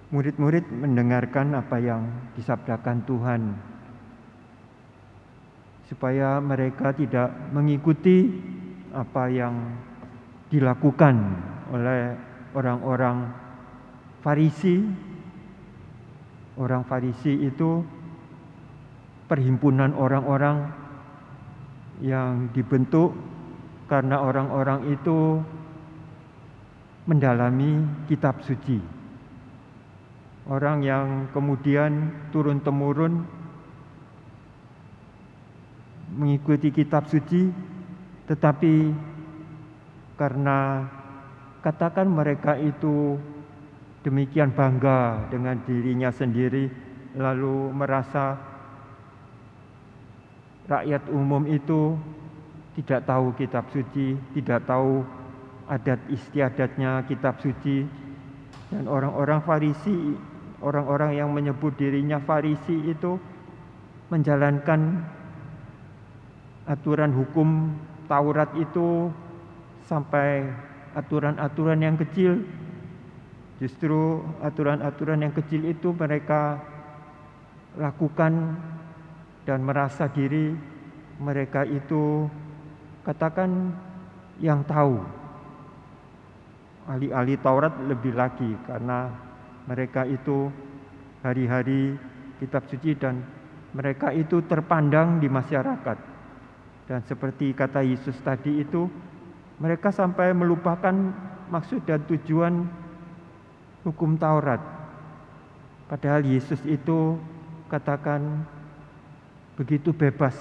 murid-murid mendengarkan apa yang disabdakan Tuhan, supaya mereka tidak mengikuti apa yang dilakukan oleh orang-orang Farisi. Orang Farisi itu perhimpunan orang-orang yang dibentuk karena orang-orang itu mendalami kitab suci. Orang yang kemudian turun-temurun mengikuti kitab suci, tetapi karena katakan mereka itu demikian bangga dengan dirinya sendiri, lalu merasa rakyat umum itu tidak tahu kitab suci, tidak tahu adat istiadatnya kitab suci. Dan orang-orang Farisi, orang-orang yang menyebut dirinya Farisi itu menjalankan aturan hukum Taurat itu sampai aturan-aturan yang kecil. Justru aturan-aturan yang kecil itu mereka lakukan dan merasa diri mereka itu katakan yang tahu. Ahli-ahli Taurat lebih lagi, karena mereka itu hari-hari kitab suci dan mereka itu terpandang di masyarakat. Dan seperti kata Yesus tadi itu, mereka sampai melupakan maksud dan tujuan hukum Taurat. Padahal Yesus itu katakan begitu bebas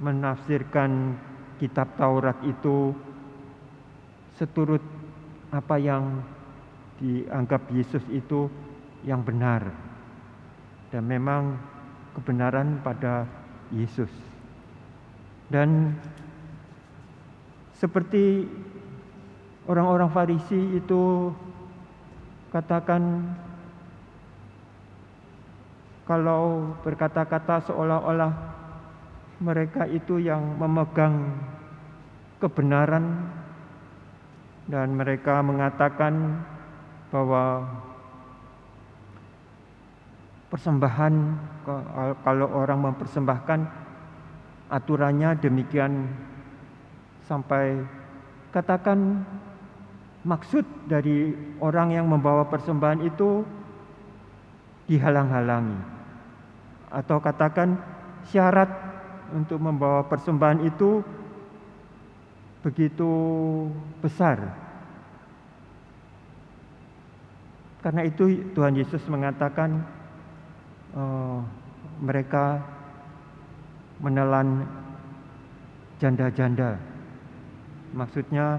menafsirkan kitab Taurat itu seturut apa yang dianggap Yesus itu yang benar. Dan memang kebenaran pada Yesus. Dan seperti orang-orang Farisi itu katakan, kalau berkata-kata seolah-olah mereka itu yang memegang kebenaran, dan mereka mengatakan bahwa persembahan, kalau orang mempersembahkan aturannya demikian, sampai katakan maksud dari orang yang membawa persembahan itu dihalang-halangi, atau katakan syarat untuk membawa persembahan itu begitu besar. Karena itu Tuhan Yesus mengatakan mereka menelan janda-janda. Maksudnya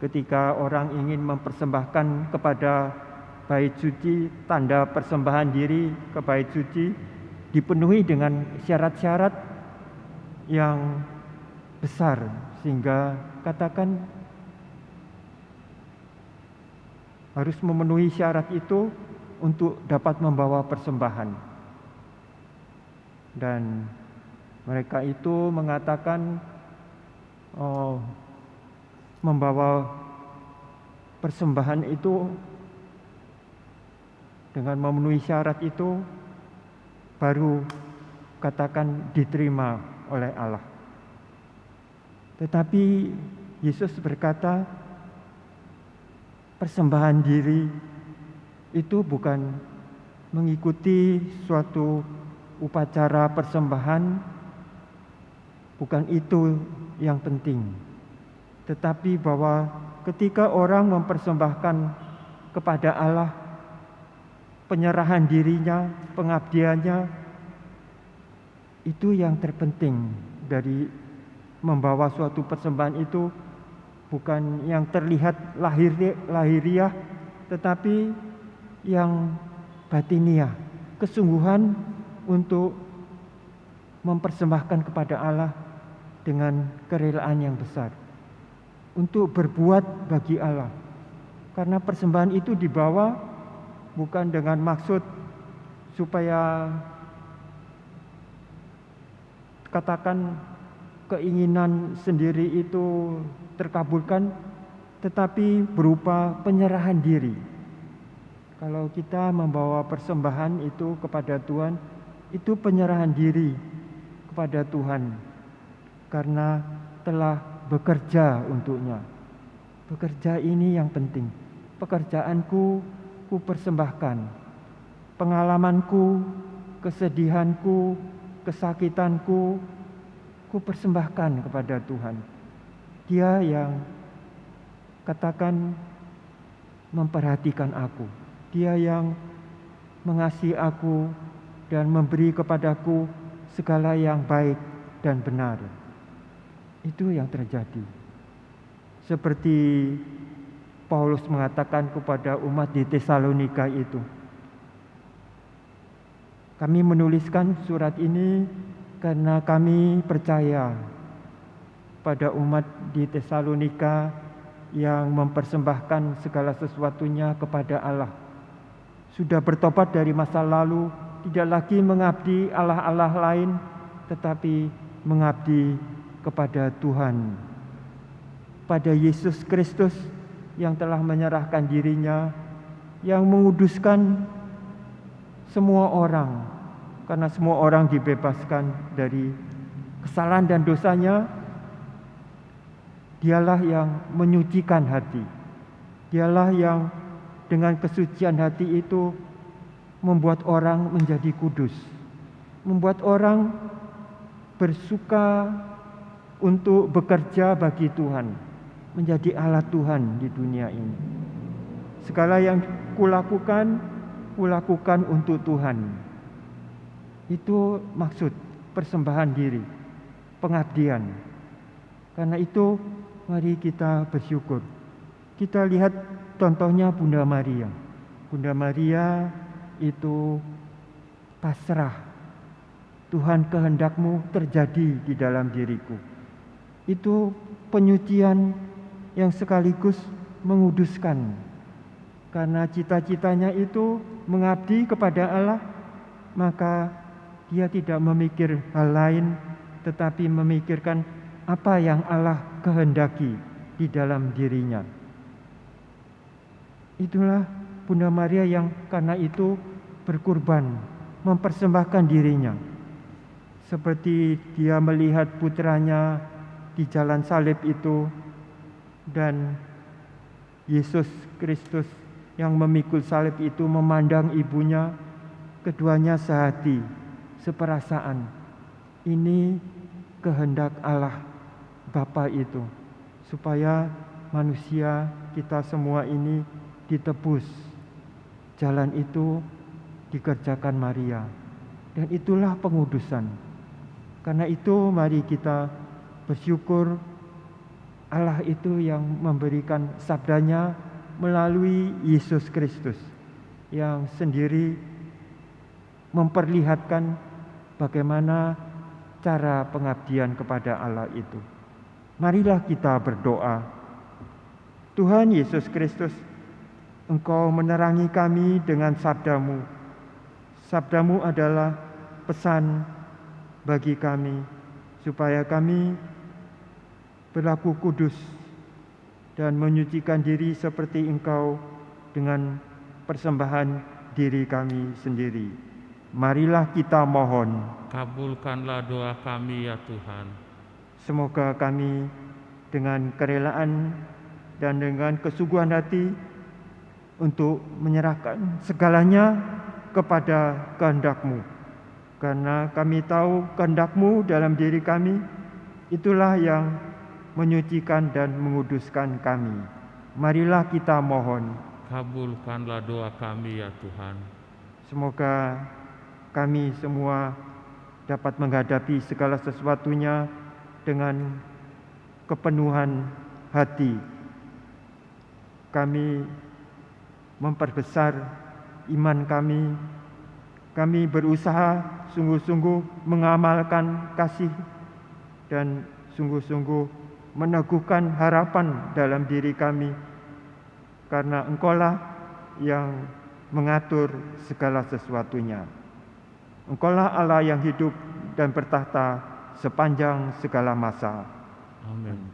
ketika orang ingin mempersembahkan kepada bait suci, tanda persembahan diri ke bait suci dipenuhi dengan syarat-syarat yang besar, sehingga katakan harus memenuhi syarat itu untuk dapat membawa persembahan. Dan mereka itu mengatakan membawa persembahan itu dengan memenuhi syarat itu baru katakan diterima oleh Allah. Tetapi Yesus berkata, persembahan diri itu bukan mengikuti suatu upacara persembahan, bukan itu yang penting. Tetapi bahwa ketika orang mempersembahkan kepada Allah penyerahan dirinya, pengabdiannya, itu yang terpenting dari membawa suatu persembahan itu. Bukan yang terlihat lahiriah, tetapi yang batiniah, kesungguhan untuk mempersembahkan kepada Allah dengan kerelaan yang besar, untuk berbuat bagi Allah. Karena persembahan itu dibawa bukan dengan maksud supaya katakan keinginan sendiri itu terkabulkan, tetapi berupa penyerahan diri. Kalau kita membawa persembahan itu kepada Tuhan, itu penyerahan diri kepada Tuhan karena telah bekerja untuknya. Bekerja ini yang penting. Pekerjaanku ku persembahkan. Pengalamanku, kesedihanku, kesakitanku, ku persembahkan kepada Tuhan. Dia yang katakan memperhatikan aku. Dia yang mengasihi aku dan memberi kepadaku segala yang baik dan benar. Itu yang terjadi. Seperti Paulus mengatakan kepada umat di Tesalonika itu. Kami menuliskan surat ini karena kami percaya pada umat di Tesalonika yang mempersembahkan segala sesuatunya kepada Allah. Sudah bertobat dari masa lalu, tidak lagi mengabdi Allah-Allah lain, tetapi mengabdi kepada Tuhan, pada Yesus Kristus yang telah menyerahkan dirinya, yang menguduskan semua orang, karena semua orang dibebaskan dari kesalahan dan dosanya. Dialah yang menyucikan hati. Dialah yang dengan kesucian hati itu membuat orang menjadi kudus, membuat orang bersuka untuk bekerja bagi Tuhan, menjadi alat Tuhan di dunia ini. Segala yang kulakukan untuk Tuhan. Itu maksud persembahan diri, pengabdian. Karena itu mari kita bersyukur. Kita lihat contohnya Bunda Maria. Bunda Maria itu pasrah. Tuhan, kehendak-Mu terjadi di dalam diriku. Itu penyucian yang sekaligus menguduskan. Karena cita-citanya itu mengabdi kepada Allah, maka dia tidak memikir hal lain, tetapi memikirkan apa yang Allah kehendaki di dalam dirinya. Itulah Bunda Maria yang karena itu berkurban, mempersembahkan dirinya. Seperti dia melihat putranya di jalan salib itu, dan Yesus Kristus yang memikul salib itu memandang ibunya, keduanya sehati, seperasaan. Ini kehendak Allah Bapa itu, supaya manusia kita semua ini ditebus. Jalan itu dikerjakan Maria, dan itulah pengudusan. Karena itu mari kita bersyukur Allah itu yang memberikan sabdanya melalui Yesus Kristus, yang sendiri memperlihatkan bagaimana cara pengabdian kepada Allah itu. Marilah kita berdoa. Tuhan Yesus Kristus, Engkau menerangi kami dengan sabda-Mu. Sabda-Mu adalah pesan bagi kami, supaya kami berlaku kudus dan menyucikan diri seperti Engkau dengan persembahan diri kami sendiri. Marilah kita mohon. Kabulkanlah doa kami ya Tuhan. Semoga kami dengan kerelaan dan dengan kesungguhan hati untuk menyerahkan segalanya kepada kehendak-Mu. Karena kami tahu kehendak-Mu dalam diri kami, itulah yang menyucikan dan menguduskan kami. Marilah kita mohon. Kabulkanlah doa kami ya Tuhan. Semoga kami semua dapat menghadapi segala sesuatunya dengan kepenuhan hati. Kami memperbesar iman kami. Kami berusaha sungguh-sungguh mengamalkan kasih dan sungguh-sungguh meneguhkan harapan dalam diri kami, karena Engkaulah yang mengatur segala sesuatunya. Engkaulah Allah yang hidup dan bertahta sepanjang segala masa. Amin.